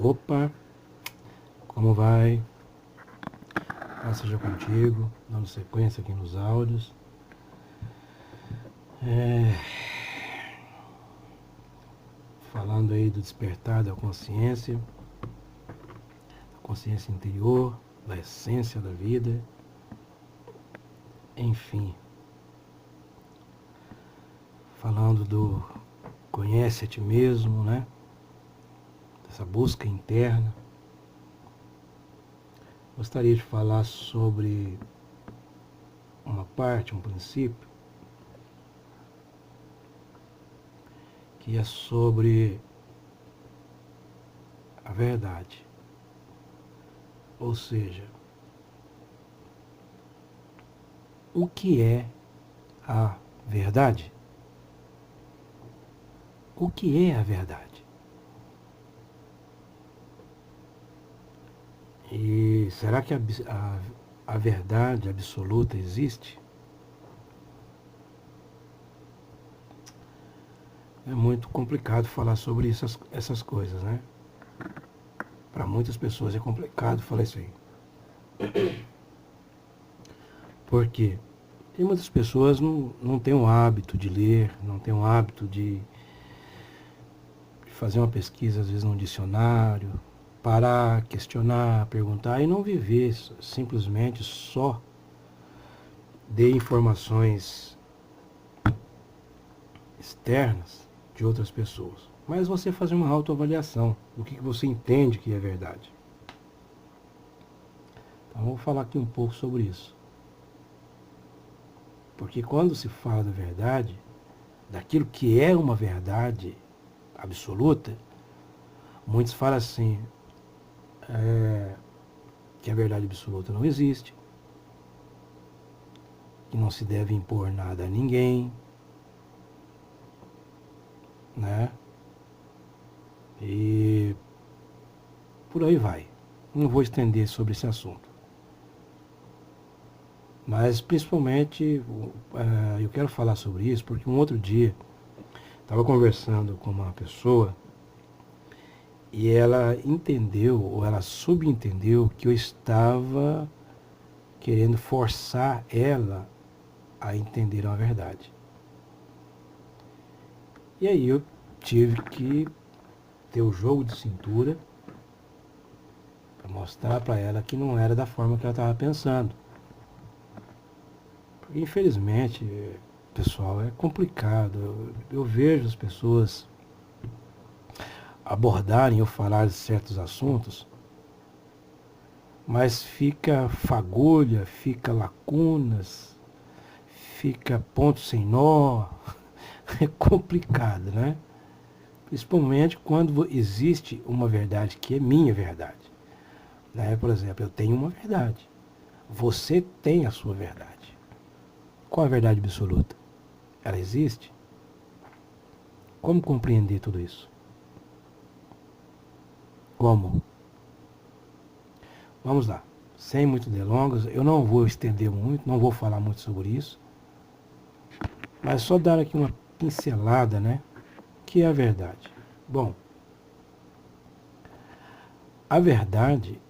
Opa, como vai? Paz seja contigo, dando sequência aqui nos áudios. Falando aí do despertar da consciência interior, da essência da vida, enfim. Falando do conhece a ti mesmo, né? Dessa busca interna. Gostaria de falar sobre uma parte, um princípio, que é sobre a verdade. Ou seja, o que é a verdade? O que é a verdade? E será que a verdade absoluta existe? É muito complicado falar sobre essas coisas, né? Para muitas pessoas é complicado falar isso aí. Por quê? Porque muitas pessoas não têm o hábito de ler, não têm o hábito de fazer uma pesquisa, às vezes, num dicionário, parar, questionar, perguntar e não viver simplesmente só de informações externas de outras pessoas. Mas você fazer uma autoavaliação do que você entende que é verdade. Então, vou falar aqui um pouco sobre isso. Porque quando se fala da verdade, daquilo que é uma verdade absoluta, muitos falam assim, que a verdade absoluta não existe, que não se deve impor nada a ninguém, né? E por aí vai. Não vou estender sobre esse assunto. Mas principalmente eu quero falar sobre isso porque um outro dia estava conversando com uma pessoa e ela entendeu, ou ela subentendeu, que eu estava querendo forçar ela a entender a verdade. E aí eu tive que ter o jogo de cintura para mostrar para ela que não era da forma que ela estava pensando. Porque, infelizmente, pessoal, é complicado. Eu vejo as pessoas abordarem ou falarem certos assuntos, mas fica fagulha, fica lacunas, fica ponto sem nó. É complicado, né? Principalmente quando existe uma verdade que é minha verdade. Né? Por exemplo, eu tenho uma verdade. Você tem a sua verdade. Qual a verdade absoluta? Ela existe? Como compreender tudo isso? Como? Vamos lá. Sem muito delongas, eu não vou estender muito, não vou falar muito sobre isso, mas só dar aqui uma pincelada, né? Que é a verdade. Bom, a verdade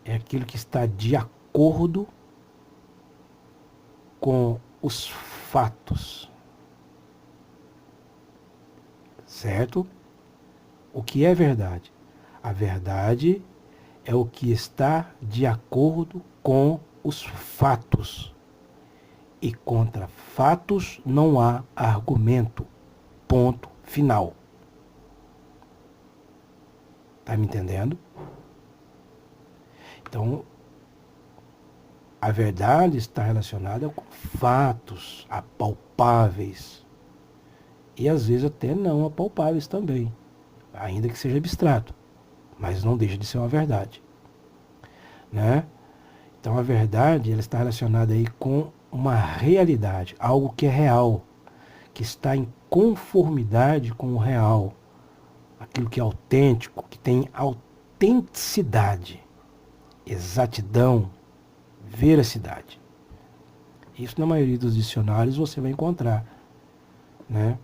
é aquilo que está de acordo com os fatos. Certo? O que é verdade? A verdade é o que está de acordo com os fatos. E contra fatos não há argumento. Ponto final. Tá me entendendo? Então, a verdade está relacionada com fatos apalpáveis. E às vezes até não apalpáveis também. Ainda que seja abstrato. Mas não deixa de ser uma verdade. Né? Então a verdade ela está relacionada aí com uma realidade, algo que é real, que está em conformidade com o real, aquilo que é autêntico, que tem autenticidade, exatidão, veracidade. Isso na maioria dos dicionários você vai encontrar, né?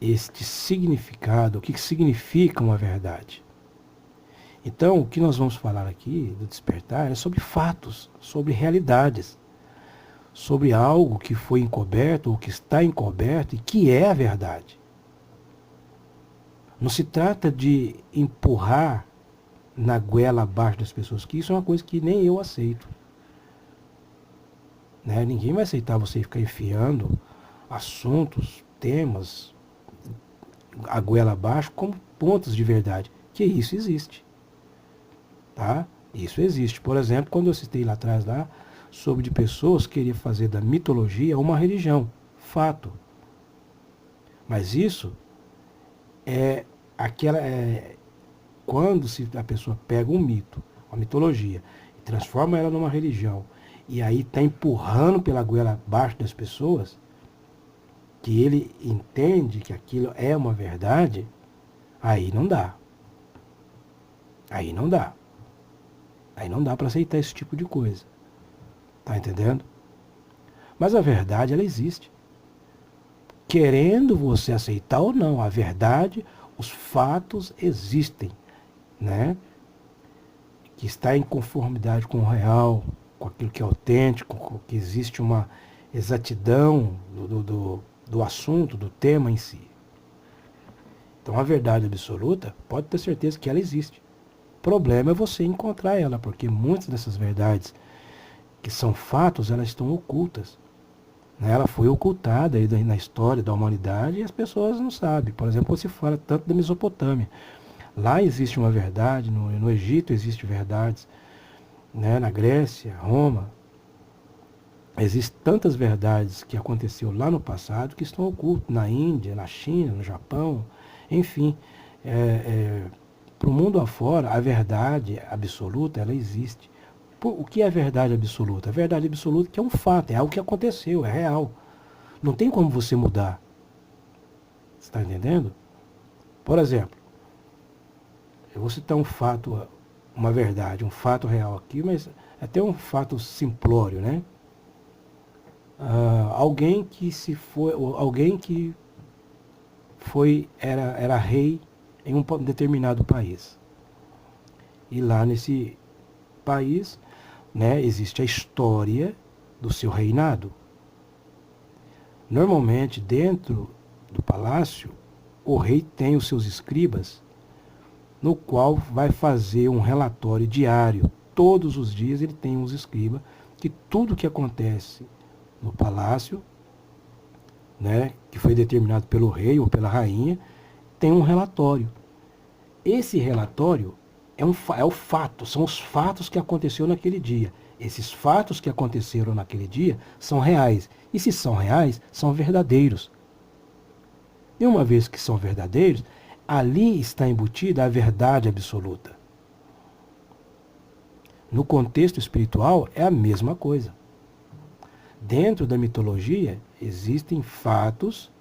este significado, o que significa uma verdade. Então, o que nós vamos falar aqui do despertar é sobre fatos, sobre realidades, sobre algo que foi encoberto ou que está encoberto e que é a verdade. Não se trata de empurrar na goela abaixo das pessoas, que isso é uma coisa que nem eu aceito. Né? Ninguém vai aceitar você ficar enfiando assuntos, temas, a goela abaixo como pontos de verdade. Que isso existe. Tá? Isso existe. Por exemplo, quando eu citei lá atrás sobre de pessoas que queriam fazer da mitologia uma religião. Fato. Mas isso é aquela. Quando a pessoa pega um mito, uma mitologia, e transforma ela numa religião, e aí está empurrando pela goela abaixo das pessoas, que ele entende que aquilo é uma verdade, aí não dá. Aí não dá. Aí não dá para aceitar esse tipo de coisa. Tá entendendo? Mas a verdade, ela existe. Querendo você aceitar ou não, a verdade, os fatos existem, né? Que está em conformidade com o real, com aquilo que é autêntico, que existe uma exatidão do assunto, do tema em si. Então a verdade absoluta, pode ter certeza que ela existe. O problema é você encontrar ela, porque muitas dessas verdades que são fatos, elas estão ocultas. Ela foi ocultada aí na história da humanidade e as pessoas não sabem. Por exemplo, se fala tanto da Mesopotâmia. Lá existe uma verdade, no Egito existem verdades, né? Na Grécia, Roma. Existem tantas verdades que aconteceu lá no passado que estão ocultas na Índia, na China, no Japão, enfim. Para o mundo afora, a verdade absoluta, ela existe. O que é a verdade absoluta? A verdade absoluta é que é um fato, é algo que aconteceu, é real. Não tem como você mudar. Você está entendendo? Por exemplo, eu vou citar um fato, uma verdade, um fato real aqui, mas até um fato simplório, né? Alguém que era rei em um determinado país. E lá nesse país, né, existe a história do seu reinado. Normalmente, dentro do palácio, o rei tem os seus escribas, no qual vai fazer um relatório diário. Todos os dias ele tem uns escribas, que tudo que acontece no palácio, né, que foi determinado pelo rei ou pela rainha, tem um relatório. Esse relatório é o fato, são os fatos que aconteceram naquele dia. Esses fatos que aconteceram naquele dia são reais. E se são reais, são verdadeiros. E uma vez que são verdadeiros, ali está embutida a verdade absoluta. No contexto espiritual, é a mesma coisa. Dentro da mitologia, existem fatos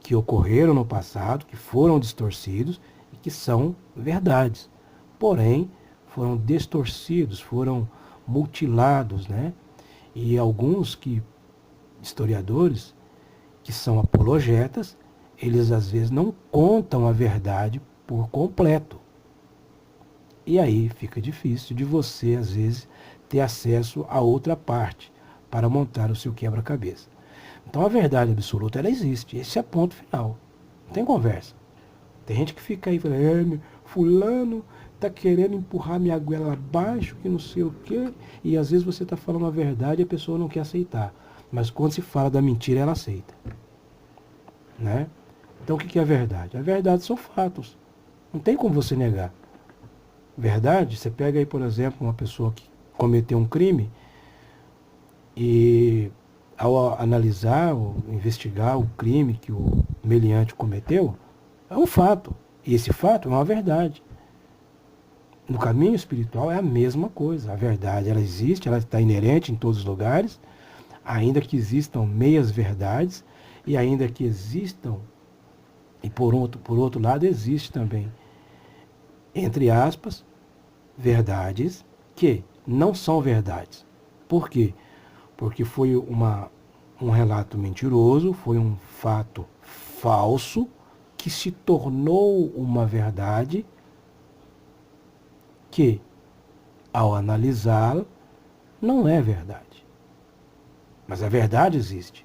que ocorreram no passado, que foram distorcidos e que são verdades. Porém, foram distorcidos, foram mutilados, né? E alguns historiadores, que são apologetas, eles às vezes não contam a verdade por completo. E aí fica difícil de você, às vezes, ter acesso a outra parte para montar o seu quebra-cabeça. Então a verdade absoluta, ela existe. Esse é ponto final. Não tem conversa. Tem gente que fica aí falando, fulano está querendo empurrar minha goela abaixo, que não sei o quê. E às vezes você está falando a verdade e a pessoa não quer aceitar. Mas quando se fala da mentira, ela aceita. Né? Então o que é a verdade? A verdade são fatos. Não tem como você negar. Verdade, você pega aí, por exemplo, uma pessoa que cometeu um crime e ao analisar ou investigar o crime que o meliante cometeu, é um fato. E esse fato é uma verdade. No caminho espiritual é a mesma coisa. A verdade, ela existe, ela está inerente em todos os lugares, ainda que existam meias verdades, e ainda que existam, e por outro lado, existe também, entre aspas, verdades que não são verdades. Por quê? Porque foi um relato mentiroso, foi um fato falso, que se tornou uma verdade que, ao analisá-la, não é verdade. Mas a verdade existe.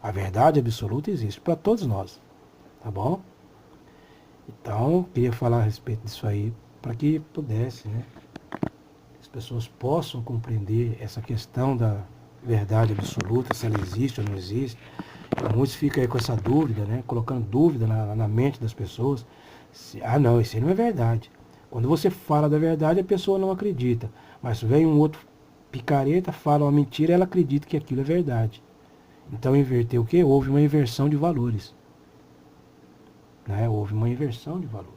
A verdade absoluta existe para todos nós. Tá bom? Então, queria falar a respeito disso aí, para que pudesse, né, as pessoas possam compreender essa questão da verdade absoluta, se ela existe ou não existe. Muitos ficam aí com essa dúvida, né, colocando dúvida na mente das pessoas. Não, isso aí não é verdade. Quando você fala da verdade, a pessoa não acredita. Mas vem um outro picareta, fala uma mentira, ela acredita que aquilo é verdade. Então, inverteu o quê? Houve uma inversão de valores. Né? Houve uma inversão de valores.